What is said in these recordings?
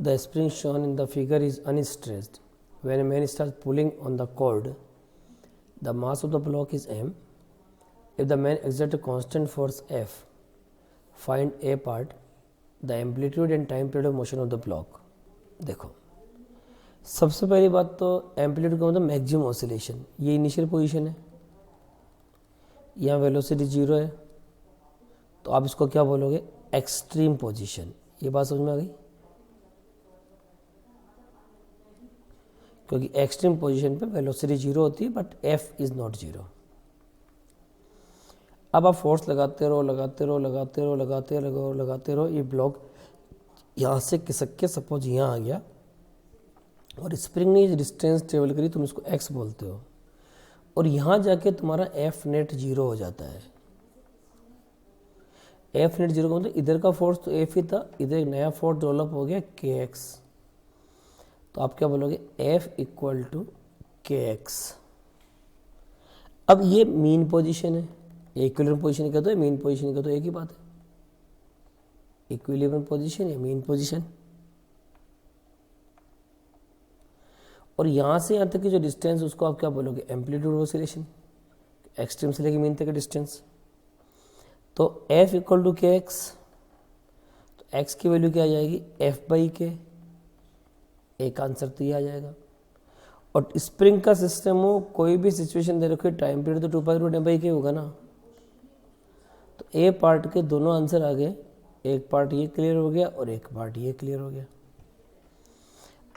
The spring shown in the figure is unstressed. When a man starts pulling on the cord, the mass of the block is m. If the man exerts a constant force F, find A part, the amplitude and time period of motion of the block. देखो, सबसे पहली बात तो amplitude का मतलब maximum oscillation, ये initial position है, यहाँ वेलोसिटी 0 है, तो आप इसको क्या बोलोगे, एक्सट्रीम पोजीशन। ये बात समझ में आ गई, क्योंकि एक्सट्रीम पोजीशन पे वेलोसिटी 0 होती है बट एफ इज नॉट 0। अब आप फोर्स लगाते रहो लगाते रहो लगाते रहो लगाते रहो लगाते रहो, ये ब्लॉक यहाँ से खिसक के सपोज यहाँ आ गया और स्प्रिंग ने ये डिस्टेंस ट्रेवल करी, तुम इसको एक्स बोलते हो, और यहाँ जाके तुम्हारा एफ नेट 0 हो जाता है। एफ नेट 0 का मतलब इधर का फोर्स तो एफ ही था, इधर एक नया फोर्स डेवलप हो गया के एक्स, तो आप क्या बोलोगे, एफ इक्वल टू के एक्स। अब ये मीन पोजीशन है, इक्विलिब्रियम पोजीशन का तो मीन पोजीशन का तो एक ही बात है, इक्विलिब्रियम पोजीशन या मीन पोजीशन। और यहाँ से यहाँ तक की जो डिस्टेंस उसको आप क्या बोलोगे, एम्पलीट्यूड ऑसिलेशन, एक्सट्रीम से लेके मीन तक का डिस्टेंस। तो f इक्वल टू के एक्स, तो x की वैल्यू क्या आ जाएगी, f बाई के, एक आंसर तो ये आ जाएगा। और स्प्रिंग का सिस्टम हो, कोई भी सिचुएशन दे रखो, टाइम पीरियड तो 2π/m/k होगा ना, तो ए पार्ट के दोनों आंसर आ गए, एक पार्ट ये क्लियर हो गया और एक पार्ट ये क्लियर हो गया।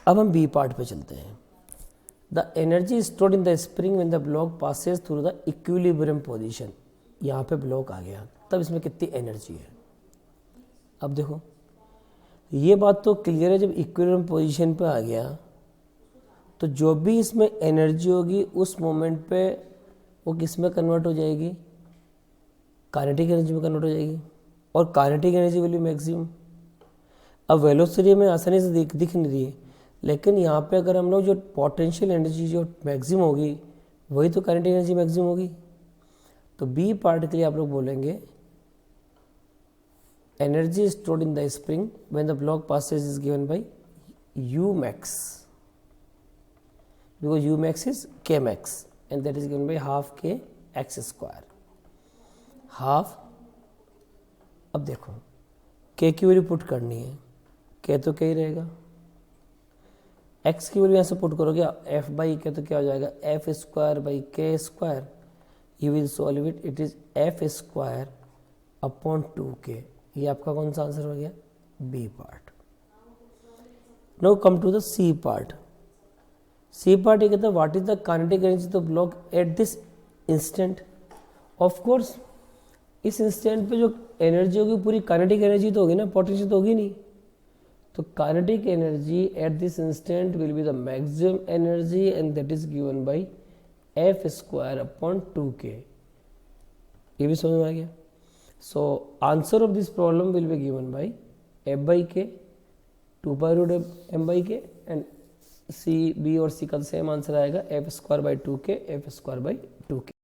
अब हम बी पार्ट पे चलते हैं। The energy stored in the spring when the block passes through the equilibrium position, यहाँ पे ब्लॉक आ गया, तब इसमें कितनी एनर्जी है। अब देखो, ये बात तो क्लियर है, जब इक्विलिब्रियम पोजीशन पे आ गया तो जो भी इसमें एनर्जी होगी उस मोमेंट पे वो किस में कन्वर्ट हो जाएगी, काइनेटिक एनर्जी में कन्वर्ट हो जाएगी, और काइनेटिक एनर्जी वैल्यू मैक्सिमम। अब वेलोसिटी में आसानी से दिख नहीं रही है, लेकिन यहाँ पे अगर हम लोग जो पोटेंशियल एनर्जी जो मैक्सिमम होगी वही तो काइनेटिक एनर्जी मैक्सिमम होगी। तो बी पार्ट के लिए आप लोग बोलेंगे energy stored in the spring when the block passes is given by U max, because U max is K max and that is given by half K X square, half. अब देखो, के की value put करनी है, के तो के ही रहेगा, एक्स की वैल्यू यहाँ से पुट करोगे एफ बाई के, तो क्या हो जाएगा, f square by k square. You will solve it, it is f square upon 2k। ये आपका कौन सा आंसर हो गया, b part. Now come to the c part. C part ये कहता है what is the kinetic energy of the block at this instant. Of course इस इंस्टेंट पे जो एनर्जी होगी पूरी काइनेटिक एनर्जी तो होगी ना, पोटेंशियल तो होगी नहीं। तो kinetic energy at this instant will be the maximum energy and that is given bye F square upon 2k। ये भी समझ में आ गया। So answer of this problem will be given by F by के, 2π/m/k, एंड सी, बी और सी का same answer आएगा, F square by 2k, F square by 2k।